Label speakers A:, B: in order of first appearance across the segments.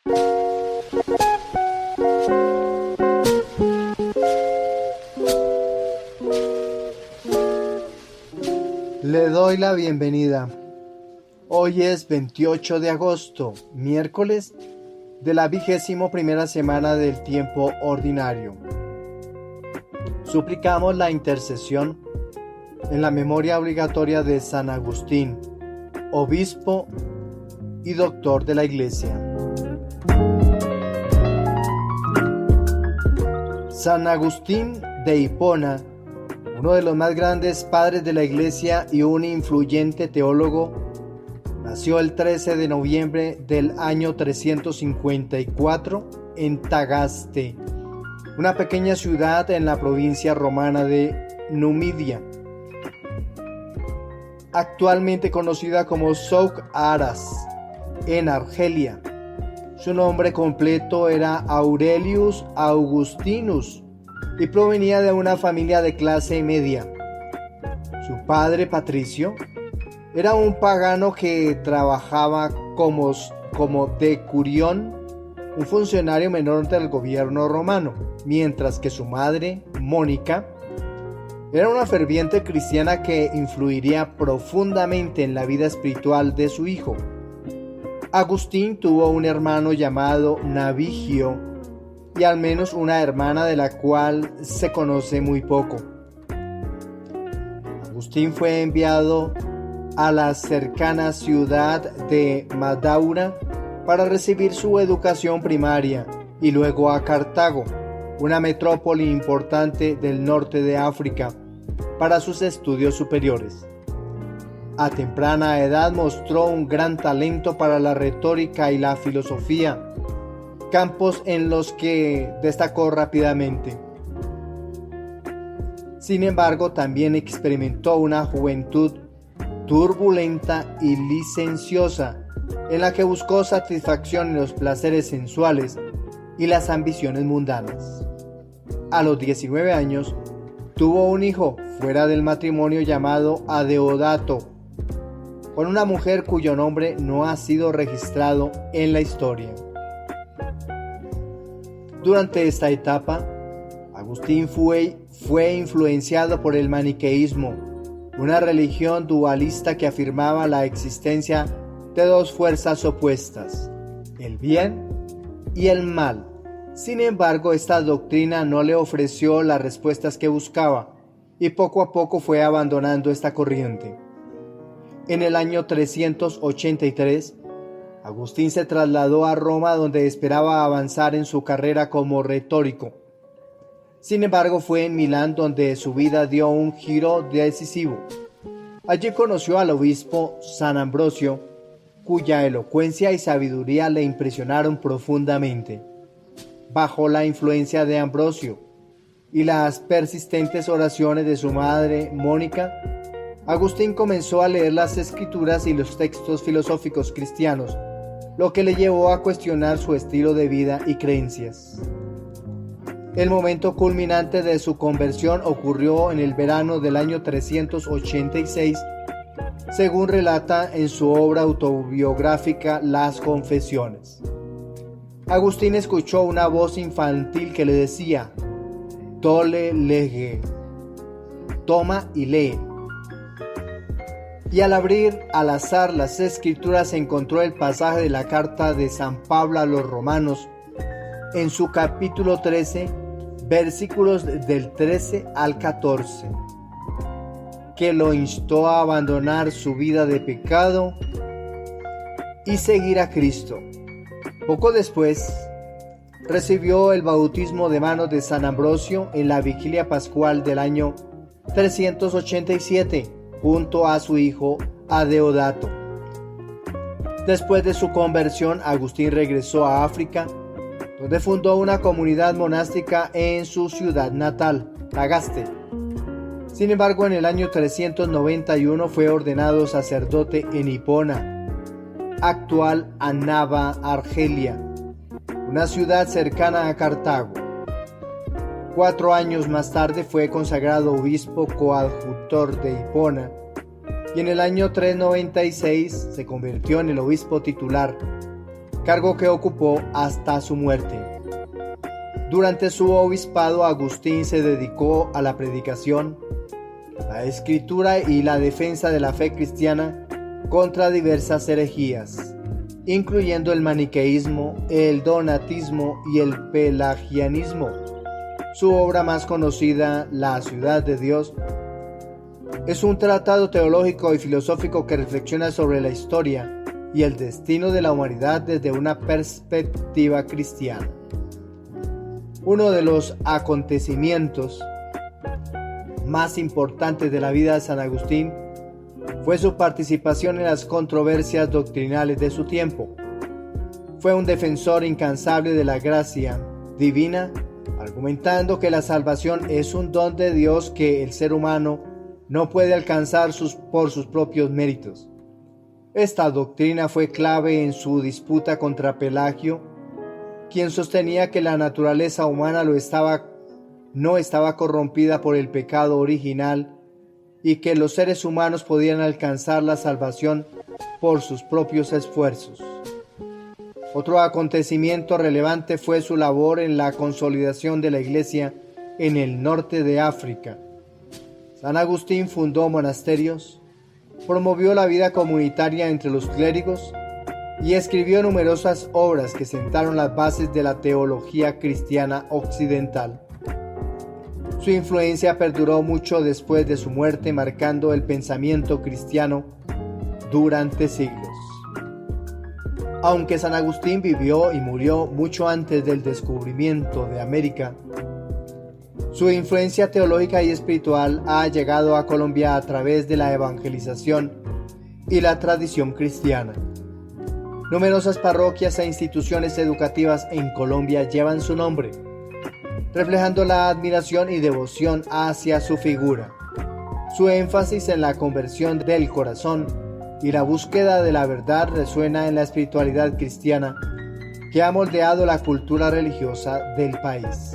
A: Le doy la bienvenida. Hoy es 28 de agosto, miércoles de la 21ª semana del tiempo ordinario. Suplicamos la intercesión en la memoria obligatoria de San Agustín, obispo y doctor de la Iglesia. San Agustín de Hipona, uno de los más grandes padres de la Iglesia y un influyente teólogo, nació el 13 de noviembre del año 354 en Tagaste, una pequeña ciudad en la provincia romana de Numidia, actualmente conocida como Souk Aras, en Argelia. Su nombre completo era Aurelius Augustinus y provenía de una familia de clase media. Su padre, Patricio, era un pagano que trabajaba como decurión, un funcionario menor del gobierno romano, mientras que su madre, Mónica, era una ferviente cristiana que influiría profundamente en la vida espiritual de su hijo. Agustín tuvo un hermano llamado Navigio y al menos una hermana de la cual se conoce muy poco. Agustín fue enviado a la cercana ciudad de Madaura para recibir su educación primaria y luego a Cartago, una metrópoli importante del norte de África, para sus estudios superiores. A temprana edad mostró un gran talento para la retórica y la filosofía, campos en los que destacó rápidamente. Sin embargo, también experimentó una juventud turbulenta y licenciosa, en la que buscó satisfacción en los placeres sensuales y las ambiciones mundanas. A los 19 años, tuvo un hijo fuera del matrimonio llamado Adeodato, con una mujer cuyo nombre no ha sido registrado en la historia. Durante esta etapa, Agustín fue influenciado por el maniqueísmo, una religión dualista que afirmaba la existencia de dos fuerzas opuestas, el bien y el mal. Sin embargo, esta doctrina no le ofreció las respuestas que buscaba y poco a poco fue abandonando esta corriente. En el año 383, Agustín se trasladó a Roma, donde esperaba avanzar en su carrera como retórico. Sin embargo, fue en Milán donde su vida dio un giro decisivo. Allí conoció al obispo San Ambrosio, cuya elocuencia y sabiduría le impresionaron profundamente. Bajo la influencia de Ambrosio y las persistentes oraciones de su madre, Mónica, Agustín comenzó a leer las escrituras y los textos filosóficos cristianos, lo que le llevó a cuestionar su estilo de vida y creencias. El momento culminante de su conversión ocurrió en el verano del año 386, según relata en su obra autobiográfica Las Confesiones. Agustín escuchó una voz infantil que le decía: «Tole lege», toma y lee. Y al abrir al azar las escrituras encontró el pasaje de la carta de San Pablo a los romanos, en su capítulo 13, versículos del 13 al 14, que lo instó a abandonar su vida de pecado y seguir a Cristo. Poco después, recibió el bautismo de manos de San Ambrosio en la vigilia pascual del año 387, junto a su hijo Adeodato. Después de su conversión, Agustín regresó a África, donde fundó una comunidad monástica en su ciudad natal, Tagaste. Sin embargo, en el año 391 fue ordenado sacerdote en Hipona, actual Annaba, Argelia, una ciudad cercana a Cartago. 4 años más tarde fue consagrado obispo coadjutor de Hipona y en el año 396 se convirtió en el obispo titular, cargo que ocupó hasta su muerte. Durante su obispado, Agustín se dedicó a la predicación, la escritura y la defensa de la fe cristiana contra diversas herejías, incluyendo el maniqueísmo, el donatismo y el pelagianismo. Su obra más conocida, La ciudad de Dios, es un tratado teológico y filosófico que reflexiona sobre la historia y el destino de la humanidad desde una perspectiva cristiana. Uno de los acontecimientos más importantes de la vida de San Agustín fue su participación en las controversias doctrinales de su tiempo. Fue un defensor incansable de la gracia divina, argumentando que la salvación es un don de Dios que el ser humano no puede alcanzar por sus propios méritos. Esta doctrina fue clave en su disputa contra Pelagio, quien sostenía que la naturaleza humana no estaba corrompida por el pecado original y que los seres humanos podían alcanzar la salvación por sus propios esfuerzos. Otro acontecimiento relevante fue su labor en la consolidación de la Iglesia en el norte de África. San Agustín fundó monasterios, promovió la vida comunitaria entre los clérigos y escribió numerosas obras que sentaron las bases de la teología cristiana occidental. Su influencia perduró mucho después de su muerte, marcando el pensamiento cristiano durante siglos. Aunque San Agustín vivió y murió mucho antes del descubrimiento de América, su influencia teológica y espiritual ha llegado a Colombia a través de la evangelización y la tradición cristiana. Numerosas parroquias e instituciones educativas en Colombia llevan su nombre, reflejando la admiración y devoción hacia su figura. Su énfasis en la conversión del corazón y la búsqueda de la verdad resuena en la espiritualidad cristiana que ha moldeado la cultura religiosa del país.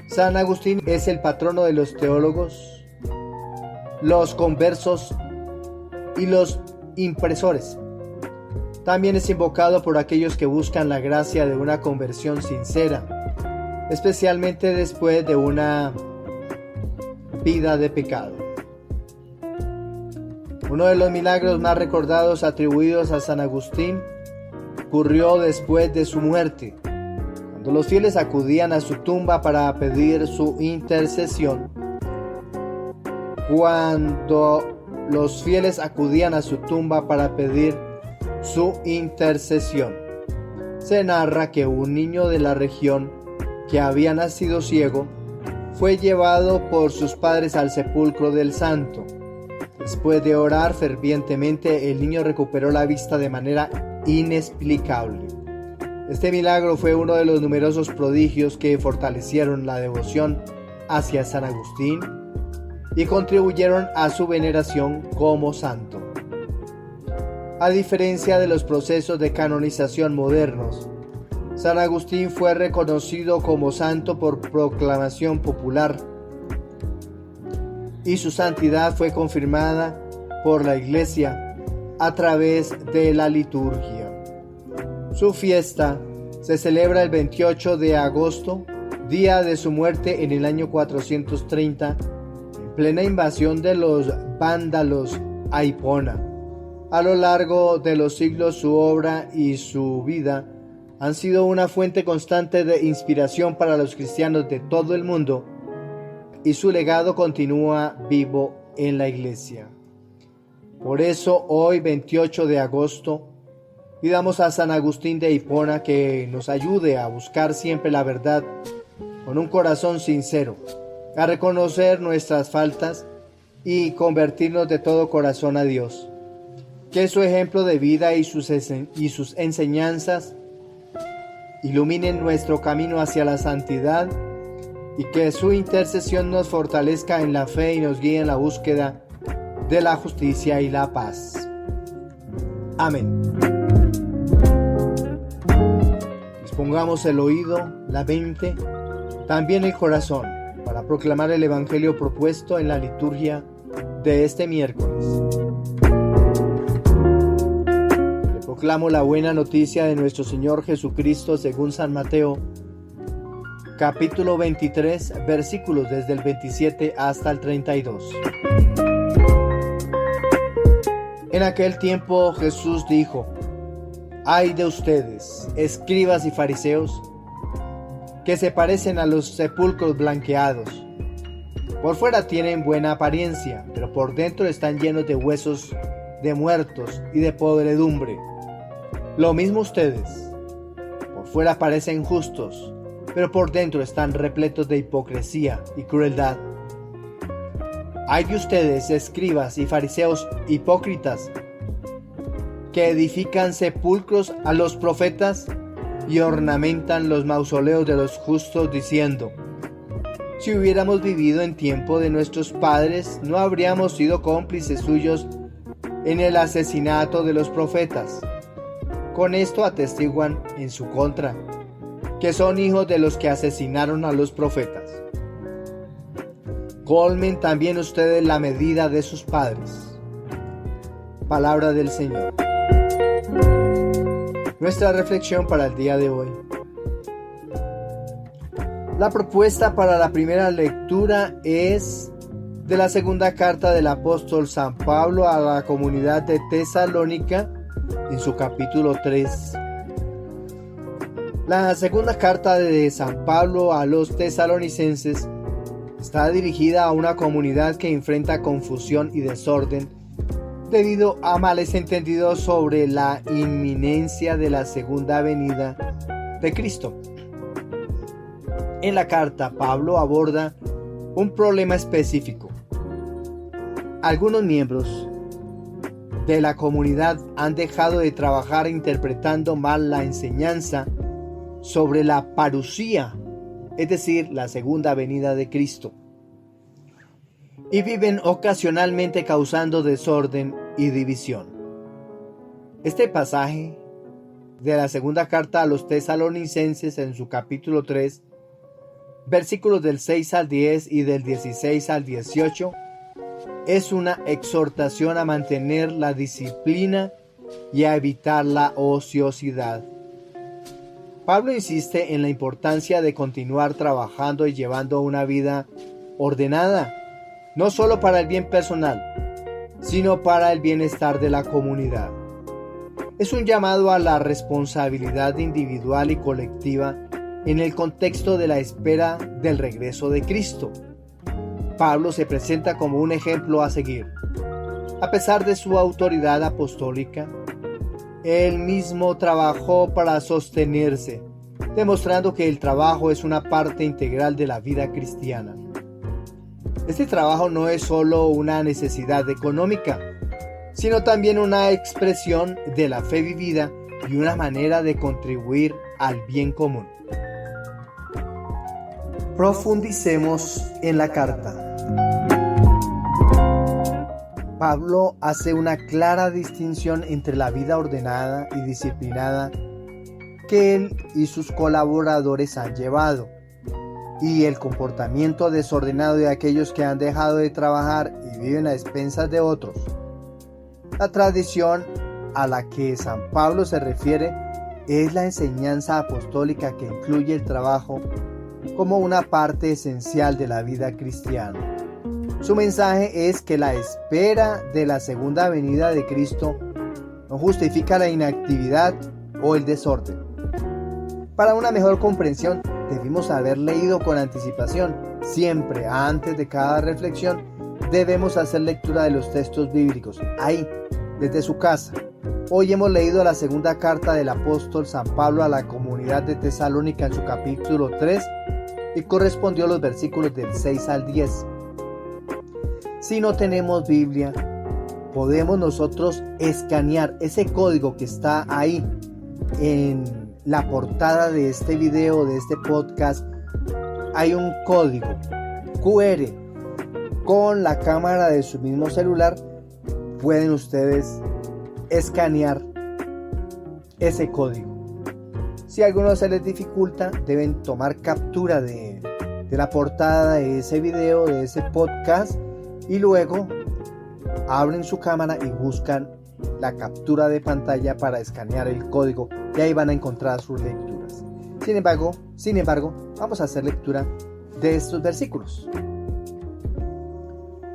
A: San Agustín es el patrono de los teólogos, los conversos y los impresores. También es invocado por aquellos que buscan la gracia de una conversión sincera, especialmente después de una vida de pecado. Uno de los milagros más recordados atribuidos a San Agustín ocurrió después de su muerte, cuando los fieles acudían a su tumba para pedir su intercesión. Se narra que un niño de la región que había nacido ciego, fue llevado por sus padres al sepulcro del santo. Después de orar fervientemente, el niño recuperó la vista de manera inexplicable. Este milagro fue uno de los numerosos prodigios que fortalecieron la devoción hacia San Agustín y contribuyeron a su veneración como santo. A diferencia de los procesos de canonización modernos, San Agustín fue reconocido como santo por proclamación popular y su santidad fue confirmada por la Iglesia a través de la liturgia. Su fiesta se celebra el 28 de agosto, día de su muerte en el año 430, en plena invasión de los vándalos a Hipona. A lo largo de los siglos su obra y su vida han sido una fuente constante de inspiración para los cristianos de todo el mundo y su legado continúa vivo en la Iglesia. Por eso hoy 28 de agosto pidamos a San Agustín de Hipona que nos ayude a buscar siempre la verdad con un corazón sincero, a reconocer nuestras faltas y convertirnos de todo corazón a Dios. Que su ejemplo de vida y sus enseñanzas iluminen nuestro camino hacia la santidad y que su intercesión nos fortalezca en la fe y nos guíe en la búsqueda de la justicia y la paz. Amén. Dispongamos el oído, la mente, también el corazón, para proclamar el Evangelio propuesto en la liturgia de este miércoles. Proclamo la buena noticia de nuestro Señor Jesucristo según San Mateo, capítulo 23, versículos desde el 27 hasta el 32. En aquel tiempo Jesús dijo: «Ay de ustedes, escribas y fariseos, que se parecen a los sepulcros blanqueados. Por fuera tienen buena apariencia, pero por dentro están llenos de huesos de muertos y de podredumbre. Lo mismo ustedes, por fuera parecen justos, pero por dentro están repletos de hipocresía y crueldad. Ay de ustedes, escribas y fariseos hipócritas, que edifican sepulcros a los profetas y ornamentan los mausoleos de los justos, diciendo: si hubiéramos vivido en tiempo de nuestros padres, no habríamos sido cómplices suyos en el asesinato de los profetas. Con esto atestiguan en su contra, que son hijos de los que asesinaron a los profetas. Colmen también ustedes la medida de sus padres». Palabra del Señor. Nuestra reflexión para el día de hoy. La propuesta para la primera lectura es de la segunda carta del apóstol San Pablo a la comunidad de Tesalónica, en su capítulo 3. La segunda carta de San Pablo a los tesalonicenses está dirigida a una comunidad que enfrenta confusión y desorden debido a males entendidos sobre la inminencia de la segunda venida de Cristo. En la carta, Pablo aborda un problema específico. Algunos miembros de la comunidad han dejado de trabajar interpretando mal la enseñanza sobre la parusía, es decir, la segunda venida de Cristo, y viven ocasionalmente causando desorden y división. Este pasaje de la segunda carta a los tesalonicenses, en su capítulo 3, versículos del 6 al 10 y del 16 al 18, es una exhortación a mantener la disciplina y a evitar la ociosidad. Pablo insiste en la importancia de continuar trabajando y llevando una vida ordenada, no solo para el bien personal, sino para el bienestar de la comunidad. Es un llamado a la responsabilidad individual y colectiva en el contexto de la espera del regreso de Cristo. Pablo se presenta como un ejemplo a seguir. A pesar de su autoridad apostólica, él mismo trabajó para sostenerse, demostrando que el trabajo es una parte integral de la vida cristiana. Este trabajo no es solo una necesidad económica, sino también una expresión de la fe vivida y una manera de contribuir al bien común. Profundicemos en la carta. Pablo hace una clara distinción entre la vida ordenada y disciplinada que él y sus colaboradores han llevado y el comportamiento desordenado de aquellos que han dejado de trabajar y viven a expensas de otros. La tradición a la que San Pablo se refiere es la enseñanza apostólica que incluye el trabajo como una parte esencial de la vida cristiana. Su mensaje es que la espera de la segunda venida de Cristo no justifica la inactividad o el desorden. Para una mejor comprensión, debemos haber leído con anticipación. Siempre, antes de cada reflexión, debemos hacer lectura de los textos bíblicos, ahí, desde su casa. Hoy hemos leído la segunda carta del apóstol San Pablo a la comunidad de Tesalónica en su capítulo 3 y correspondió a los versículos del 6 al 10. Si no tenemos Biblia, podemos nosotros escanear ese código que está ahí en la portada de este video, de este podcast. Hay un código QR. Con la cámara de su mismo celular pueden ustedes escanear ese código. Si a alguno se les dificulta, deben tomar captura de la portada de ese video, de ese podcast, y luego abren su cámara y buscan la captura de pantalla para escanear el código y ahí van a encontrar sus lecturas. Sin embargo, vamos a hacer lectura de estos versículos.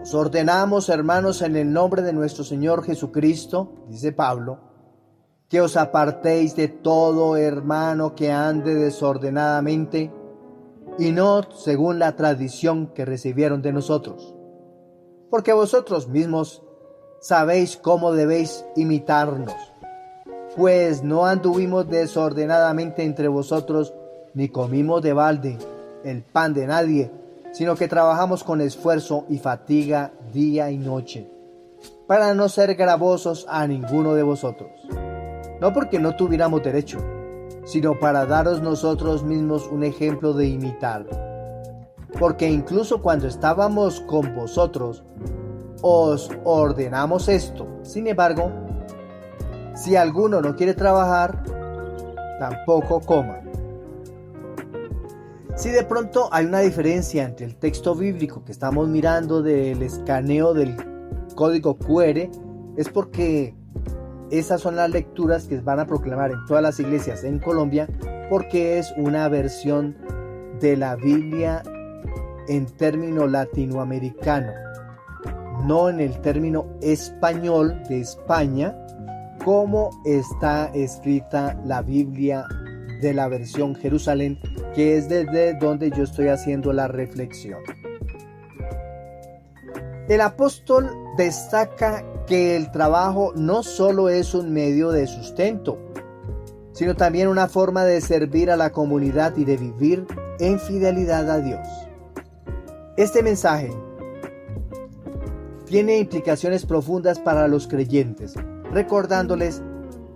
A: Os ordenamos, hermanos, en el nombre de nuestro Señor Jesucristo, dice Pablo, que os apartéis de todo hermano que ande desordenadamente y no según la tradición que recibieron de nosotros, porque vosotros mismos sabéis cómo debéis imitarnos, pues no anduvimos desordenadamente entre vosotros, ni comimos de balde el pan de nadie, sino que trabajamos con esfuerzo y fatiga día y noche, para no ser gravosos a ninguno de vosotros, no porque no tuviéramos derecho, sino para daros nosotros mismos un ejemplo de imitar. Porque incluso cuando estábamos con vosotros, os ordenamos esto. Sin embargo, si alguno no quiere trabajar, tampoco coma. Si de pronto hay una diferencia entre el texto bíblico que estamos mirando del escaneo del código QR, es porque esas son las lecturas que van a proclamar en todas las iglesias en Colombia, porque es una versión de la Biblia en término latinoamericano, no en el término español de España, como está escrita la Biblia de la versión Jerusalén, que es desde donde yo estoy haciendo la reflexión. El apóstol destaca que el trabajo no solo es un medio de sustento, sino también una forma de servir a la comunidad y de vivir en fidelidad a Dios. Este mensaje tiene implicaciones profundas para los creyentes, recordándoles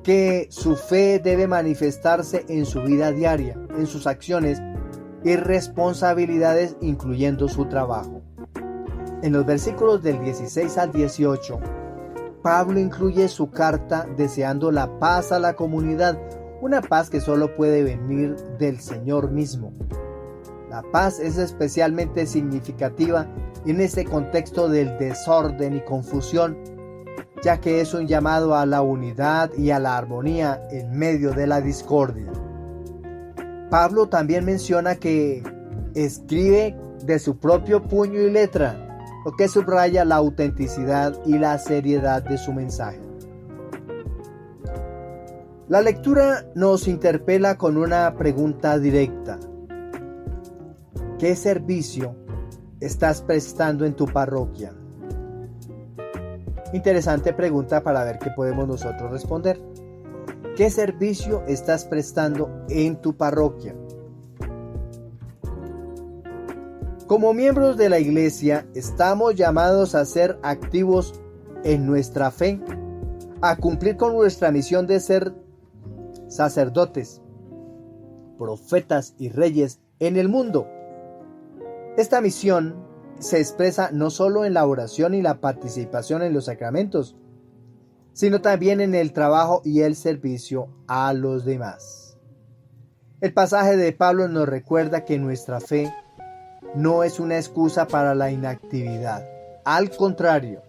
A: que su fe debe manifestarse en su vida diaria, en sus acciones y responsabilidades, incluyendo su trabajo. En los versículos del 16 al 18, Pablo incluye su carta deseando la paz a la comunidad, una paz que solo puede venir del Señor mismo. La paz es especialmente significativa en este contexto del desorden y confusión, ya que es un llamado a la unidad y a la armonía en medio de la discordia. Pablo también menciona que escribe de su propio puño y letra, lo que subraya la autenticidad y la seriedad de su mensaje. La lectura nos interpela con una pregunta directa. ¿Qué servicio estás prestando en tu parroquia? Interesante pregunta para ver qué podemos nosotros responder. ¿Qué servicio estás prestando en tu parroquia? Como miembros de la iglesia, estamos llamados a ser activos en nuestra fe, a cumplir con nuestra misión de ser sacerdotes, profetas y reyes en el mundo. Esta misión se expresa no solo en la oración y la participación en los sacramentos, sino también en el trabajo y el servicio a los demás. El pasaje de Pablo nos recuerda que nuestra fe no es una excusa para la inactividad. Al contrario,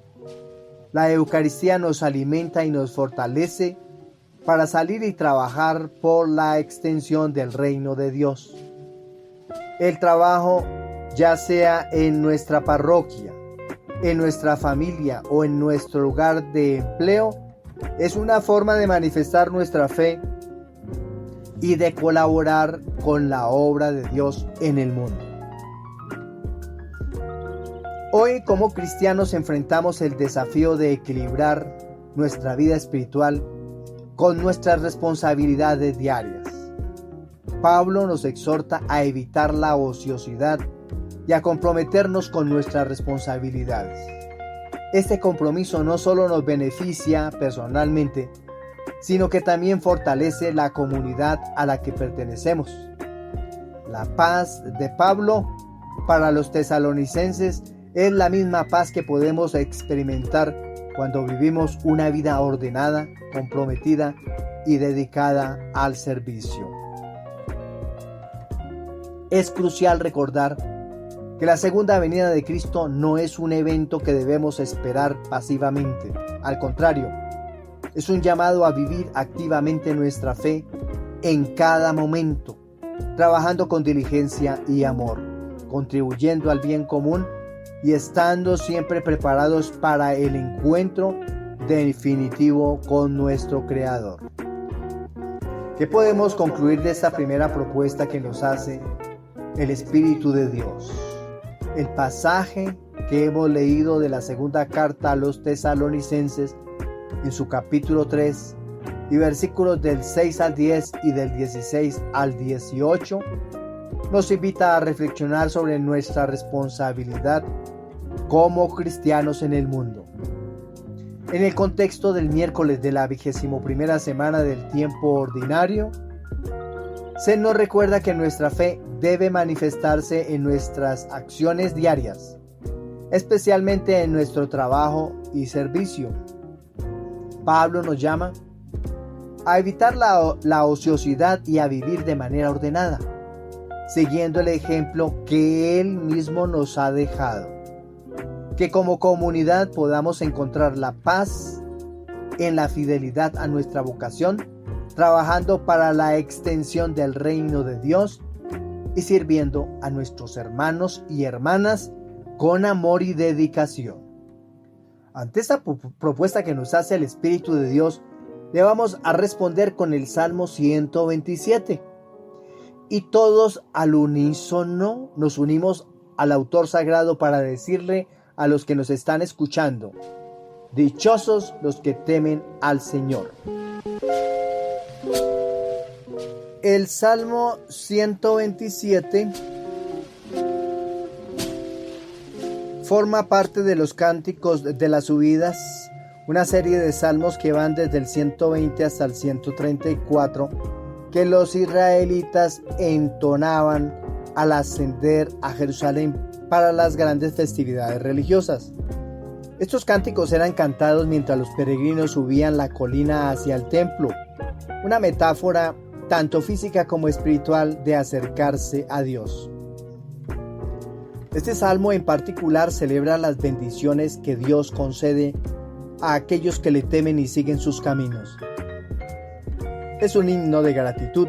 A: la Eucaristía nos alimenta y nos fortalece para salir y trabajar por la extensión del reino de Dios. El trabajo, ya sea en nuestra parroquia, en nuestra familia o en nuestro lugar de empleo, es una forma de manifestar nuestra fe y de colaborar con la obra de Dios en el mundo. Hoy, como cristianos, enfrentamos el desafío de equilibrar nuestra vida espiritual con nuestras responsabilidades diarias. Pablo nos exhorta a evitar la ociosidad y a comprometernos con nuestras responsabilidades. Este compromiso no solo nos beneficia personalmente, sino que también fortalece la comunidad a la que pertenecemos. La paz de Pablo para los tesalonicenses es la misma paz que podemos experimentar cuando vivimos una vida ordenada, comprometida y dedicada al servicio. Es crucial recordar que la segunda venida de Cristo no es un evento que debemos esperar pasivamente. Al contrario, Es un llamado a vivir activamente nuestra fe en cada momento, trabajando con diligencia y amor, contribuyendo al bien común y estando siempre preparados para el encuentro definitivo con nuestro Creador. ¿Qué podemos concluir de esta primera propuesta que nos hace el Espíritu de Dios? El pasaje que hemos leído de la segunda carta a los tesalonicenses en su capítulo 3 y versículos del 6 al 10 y del 16 al 18 nos invita a reflexionar sobre nuestra responsabilidad como cristianos en el mundo. En el contexto del miércoles de la 21ª semana del tiempo ordinario, se nos recuerda que nuestra fe debe manifestarse en nuestras acciones diarias, especialmente en nuestro trabajo y servicio. Pablo nos llama a evitar la ociosidad y a vivir de manera ordenada, siguiendo el ejemplo que Él mismo nos ha dejado. Que como comunidad podamos encontrar la paz en la fidelidad a nuestra vocación, trabajando para la extensión del reino de Dios y sirviendo a nuestros hermanos y hermanas con amor y dedicación. Ante esta propuesta que nos hace el Espíritu de Dios, le vamos a responder con el Salmo 127. Y todos al unísono nos unimos al autor sagrado para decirle a los que nos están escuchando: dichosos los que temen al Señor. El Salmo 127 forma parte de los cánticos de las subidas, una serie de salmos que van desde el 120 hasta el 134, que los israelitas entonaban al ascender a Jerusalén para las grandes festividades religiosas. Estos cánticos eran cantados mientras los peregrinos subían la colina hacia el templo, una metáfora tanto física como espiritual de acercarse a Dios. Este salmo en particular celebra las bendiciones que Dios concede a aquellos que le temen y siguen sus caminos. Es un himno de gratitud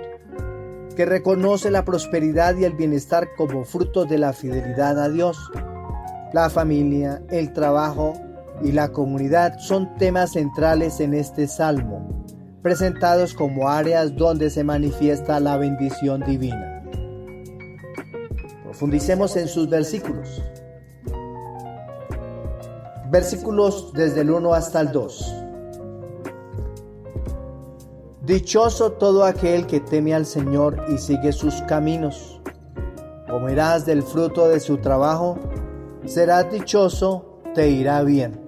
A: que reconoce la prosperidad y el bienestar como fruto de la fidelidad a Dios. La familia, el trabajo y la comunidad son temas centrales en este salmo, presentados como áreas donde se manifiesta la bendición divina. Profundicemos en sus versículos. Versículos desde el 1 hasta el 2. Dichoso todo aquel que teme al Señor y sigue sus caminos. Comerás del fruto de su trabajo, serás dichoso, te irá bien.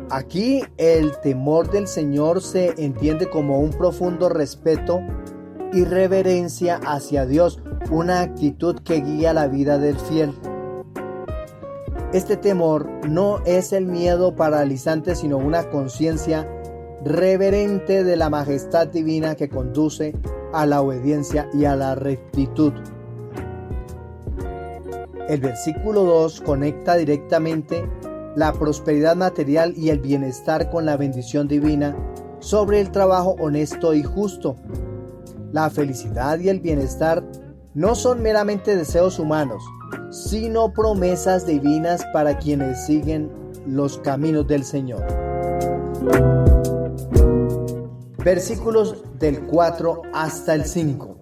A: Aquí el temor del Señor se entiende como un profundo respeto y reverencia hacia Dios, una actitud que guía la vida del fiel. Este temor no es el miedo paralizante, sino una conciencia reverente de la majestad divina que conduce a la obediencia y a la rectitud. El versículo 2 conecta directamente la prosperidad material y el bienestar con la bendición divina sobre el trabajo honesto y justo. La felicidad y el bienestar no son meramente deseos humanos, sino promesas divinas para quienes siguen los caminos del Señor. Versículos del 4 hasta el 5.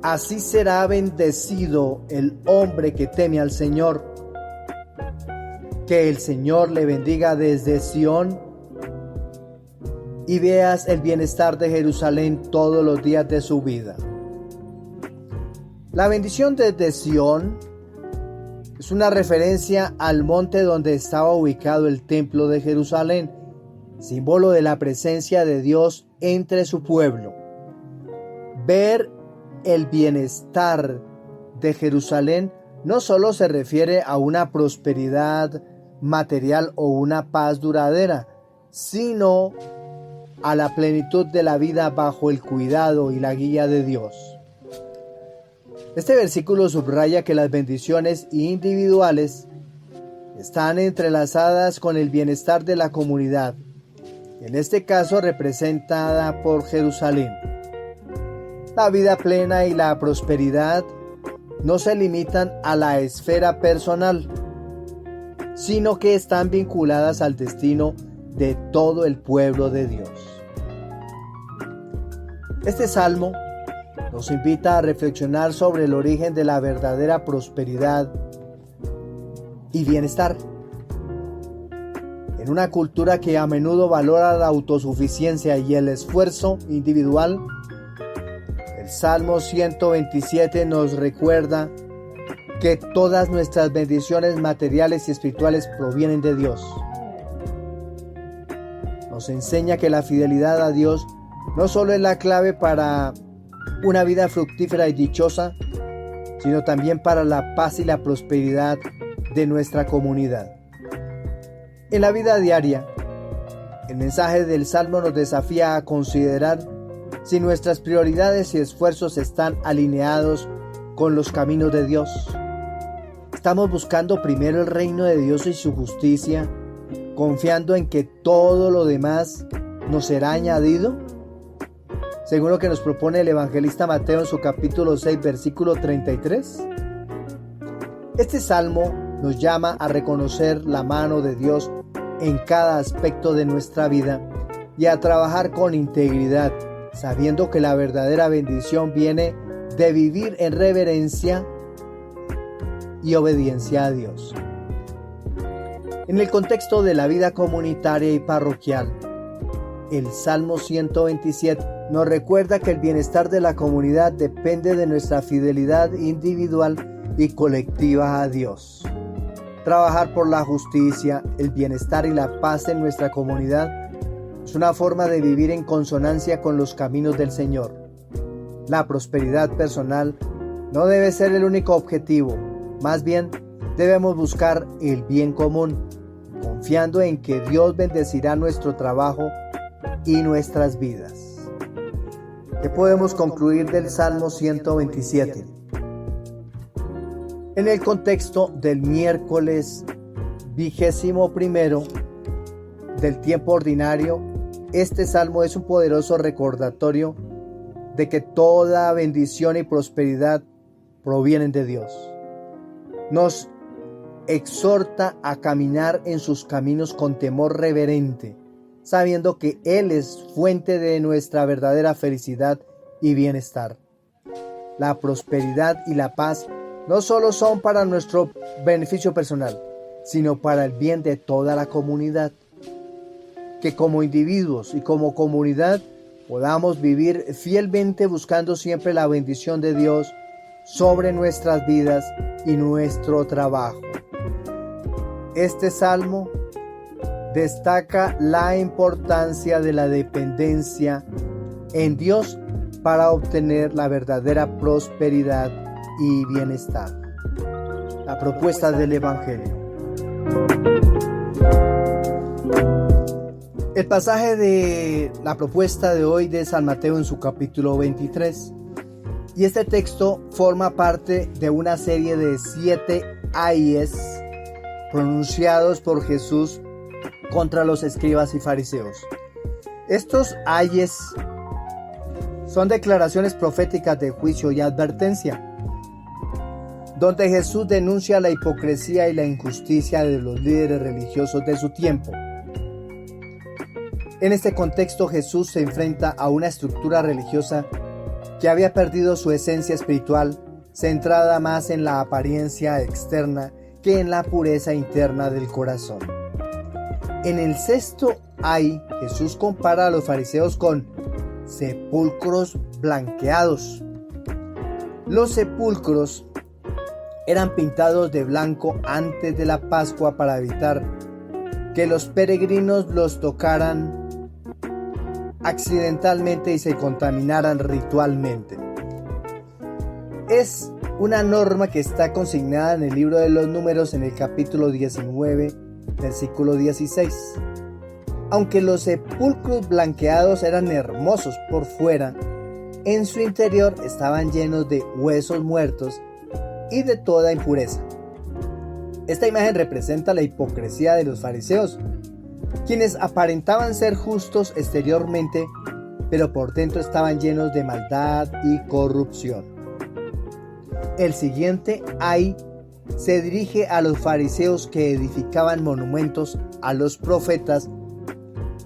A: Así será bendecido el hombre que teme al Señor. Que el Señor le bendiga desde Sión y veas el bienestar de Jerusalén todos los días de su vida. La bendición desde Sión es una referencia al monte donde estaba ubicado el templo de Jerusalén, símbolo de la presencia de Dios entre su pueblo. Ver el bienestar de Jerusalén no solo se refiere a una prosperidad material o una paz duradera, sino a la plenitud de la vida bajo el cuidado y la guía de Dios. Este versículo subraya que las bendiciones individuales están entrelazadas con el bienestar de la comunidad, en este caso representada por Jerusalén. La vida plena y la prosperidad no se limitan a la esfera personal, sino que están vinculadas al destino de todo el pueblo de Dios. Este salmo nos invita a reflexionar sobre el origen de la verdadera prosperidad y bienestar. En una cultura que a menudo valora la autosuficiencia y el esfuerzo individual, el Salmo 127 nos recuerda que todas nuestras bendiciones materiales y espirituales provienen de Dios. Nos enseña que la fidelidad a Dios no solo es la clave para una vida fructífera y dichosa, sino también para la paz y la prosperidad de nuestra comunidad. En la vida diaria, el mensaje del Salmo nos desafía a considerar si nuestras prioridades y esfuerzos están alineados con los caminos de Dios. ¿Estamos buscando primero el reino de Dios y su justicia, confiando en que todo lo demás nos será añadido? Según lo que nos propone el evangelista Mateo en su capítulo 6, versículo 33. Este salmo nos llama a reconocer la mano de Dios en cada aspecto de nuestra vida y a trabajar con integridad, sabiendo que la verdadera bendición viene de vivir en reverencia y obediencia a Dios. En el contexto de la vida comunitaria y parroquial, el Salmo 127 nos recuerda que el bienestar de la comunidad depende de nuestra fidelidad individual y colectiva a Dios. Trabajar por la justicia, el bienestar y la paz en nuestra comunidad es una forma de vivir en consonancia con los caminos del Señor. La prosperidad personal no debe ser el único objetivo, más bien debemos buscar el bien común, confiando en que Dios bendecirá nuestro trabajo y nuestras vidas. ¿Qué podemos concluir del Salmo 127? En el contexto del miércoles 21 del tiempo ordinario, este salmo es un poderoso recordatorio de que toda bendición y prosperidad provienen de Dios. Nos exhorta a caminar en sus caminos con temor reverente, sabiendo que Él es fuente de nuestra verdadera felicidad y bienestar. La prosperidad y la paz no solo son para nuestro beneficio personal, sino para el bien de toda la comunidad. Que como individuos y como comunidad podamos vivir fielmente buscando siempre la bendición de Dios sobre nuestras vidas y nuestro trabajo. Este salmo destaca la importancia de la dependencia en Dios para obtener la verdadera prosperidad y bienestar. La propuesta del Evangelio. El pasaje de la propuesta de hoy de San Mateo en su capítulo 23. Y este texto forma parte de una serie de 7 ayes pronunciados por Jesús contra los escribas y fariseos. Estos ayes son declaraciones proféticas de juicio y advertencia, donde Jesús denuncia la hipocresía y la injusticia de los líderes religiosos de su tiempo. En este contexto, Jesús se enfrenta a una estructura religiosa que había perdido su esencia espiritual, centrada más en la apariencia externa que en la pureza interna del corazón. En el sexto ay, Jesús compara a los fariseos con sepulcros blanqueados. Los sepulcros eran pintados de blanco antes de la Pascua para evitar que los peregrinos los tocaran accidentalmente y se contaminaran ritualmente. Es una norma que está consignada en el libro de los Números en el capítulo 19, versículo 16. Aunque los sepulcros blanqueados eran hermosos por fuera, en su interior estaban llenos de huesos muertos y de toda impureza. Esta imagen representa la hipocresía de los fariseos, quienes aparentaban ser justos exteriormente, pero por dentro estaban llenos de maldad y corrupción. El siguiente ay se dirige a los fariseos que edificaban monumentos a los profetas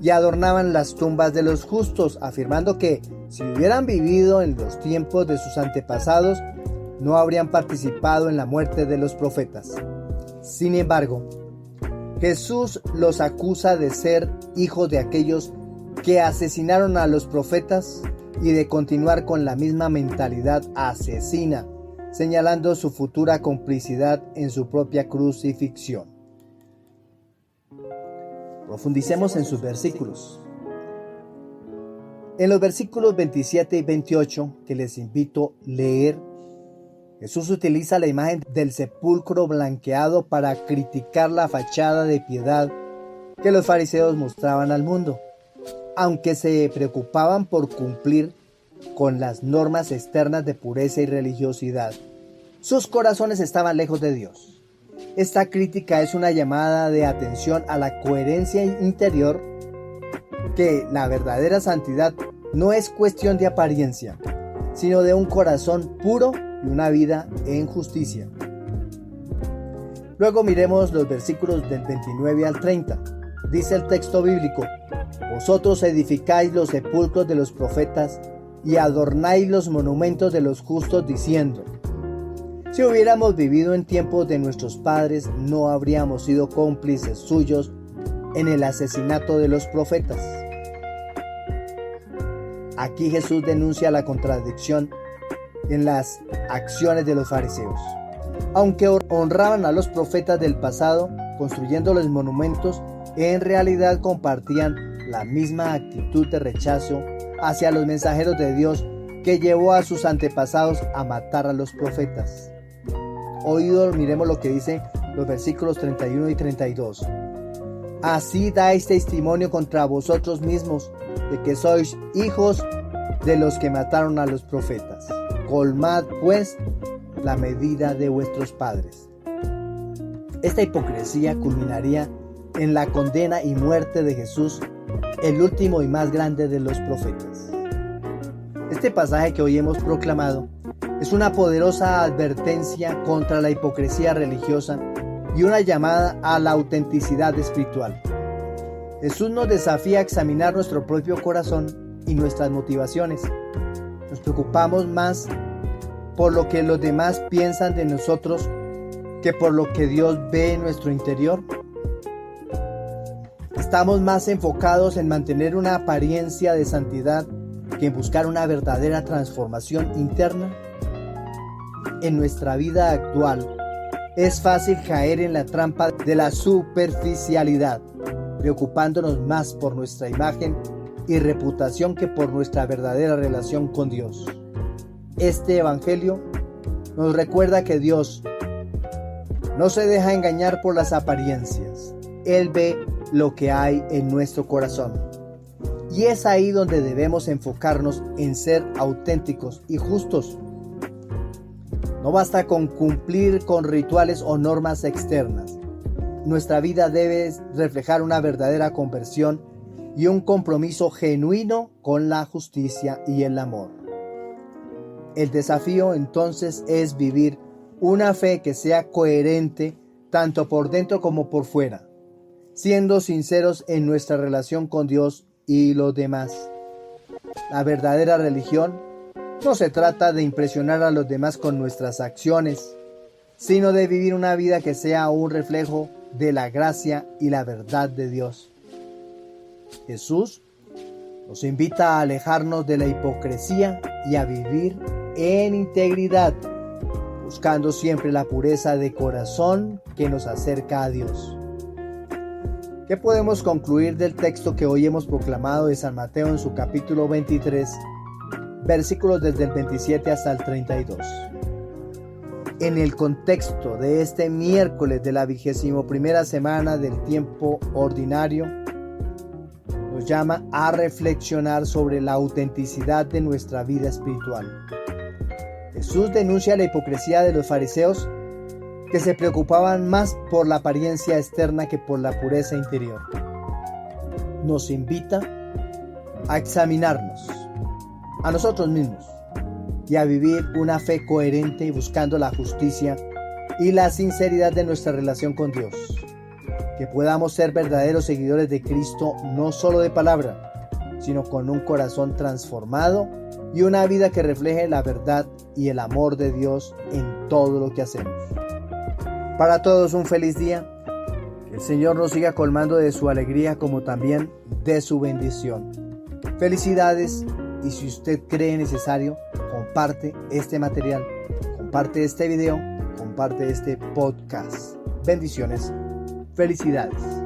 A: y adornaban las tumbas de los justos, afirmando que si hubieran vivido en los tiempos de sus antepasados, no habrían participado en la muerte de los profetas. Sin embargo, Jesús los acusa de ser hijos de aquellos que asesinaron a los profetas y de continuar con la misma mentalidad asesina, señalando su futura complicidad en su propia crucifixión. Profundicemos en sus versículos. En los versículos 27 y 28, que les invito a leer, Jesús utiliza la imagen del sepulcro blanqueado para criticar la fachada de piedad que los fariseos mostraban al mundo. Aunque se preocupaban por cumplir con las normas externas de pureza y religiosidad, sus corazones estaban lejos de Dios. Esta crítica es una llamada de atención a la coherencia interior, que la verdadera santidad no es cuestión de apariencia, sino de un corazón puro y una vida en justicia. Luego miremos los versículos del 29 al 30. Dice el texto bíblico: vosotros edificáis los sepulcros de los profetas y adornáis los monumentos de los justos, diciendo: si hubiéramos vivido en tiempos de nuestros padres, no habríamos sido cómplices suyos en el asesinato de los profetas. Aquí Jesús denuncia la contradicción en las acciones de los fariseos. Aunque honraban a los profetas del pasado, construyendo los monumentos, en realidad compartían la misma actitud de rechazo hacia los mensajeros de Dios que llevó a sus antepasados a matar a los profetas. Oído, miremos lo que dice los versículos 31 y 32. Así dais testimonio contra vosotros mismos de que sois hijos de los que mataron a los profetas. Colmad pues la medida de vuestros padres. Esta hipocresía culminaría en la condena y muerte de Jesús, el último y más grande de los profetas. Este pasaje que hoy hemos proclamado es una poderosa advertencia contra la hipocresía religiosa y una llamada a la autenticidad espiritual. Jesús nos desafía a examinar nuestro propio corazón y nuestras motivaciones. Nos preocupamos más por lo que los demás piensan de nosotros que por lo que Dios ve en nuestro interior. Estamos más enfocados en mantener una apariencia de santidad que en buscar una verdadera transformación interna. En nuestra vida actual es fácil caer en la trampa de la superficialidad, preocupándonos más por nuestra imagen y reputación que por nuestra verdadera relación con Dios. Este evangelio nos recuerda que Dios no se deja engañar por las apariencias. Él ve lo que hay en nuestro corazón. Y es ahí donde debemos enfocarnos en ser auténticos y justos. No basta con cumplir con rituales o normas externas. Nuestra vida debe reflejar una verdadera conversión y un compromiso genuino con la justicia y el amor. El desafío entonces es vivir una fe que sea coherente tanto por dentro como por fuera, siendo sinceros en nuestra relación con Dios y los demás. La verdadera religión no se trata de impresionar a los demás con nuestras acciones, sino de vivir una vida que sea un reflejo de la gracia y la verdad de Dios. Jesús nos invita a alejarnos de la hipocresía y a vivir en integridad, buscando siempre la pureza de corazón que nos acerca a Dios. ¿Qué podemos concluir del texto que hoy hemos proclamado de San Mateo en su capítulo 23, versículos desde el 27 hasta el 32? En el contexto de este miércoles de la 21ª semana del tiempo ordinario, nos llama a reflexionar sobre la autenticidad de nuestra vida espiritual. Jesús denuncia la hipocresía de los fariseos que se preocupaban más por la apariencia externa que por la pureza interior. Nos invita a examinarnos a nosotros mismos y a vivir una fe coherente buscando la justicia y la sinceridad de nuestra relación con Dios. Que podamos ser verdaderos seguidores de Cristo, no solo de palabra, sino con un corazón transformado y una vida que refleje la verdad y el amor de Dios en todo lo que hacemos. Para todos un feliz día. Que el Señor nos siga colmando de su alegría como también de su bendición. Felicidades, y si usted cree necesario, comparte este material, comparte este video, comparte este podcast. Bendiciones. Felicidades.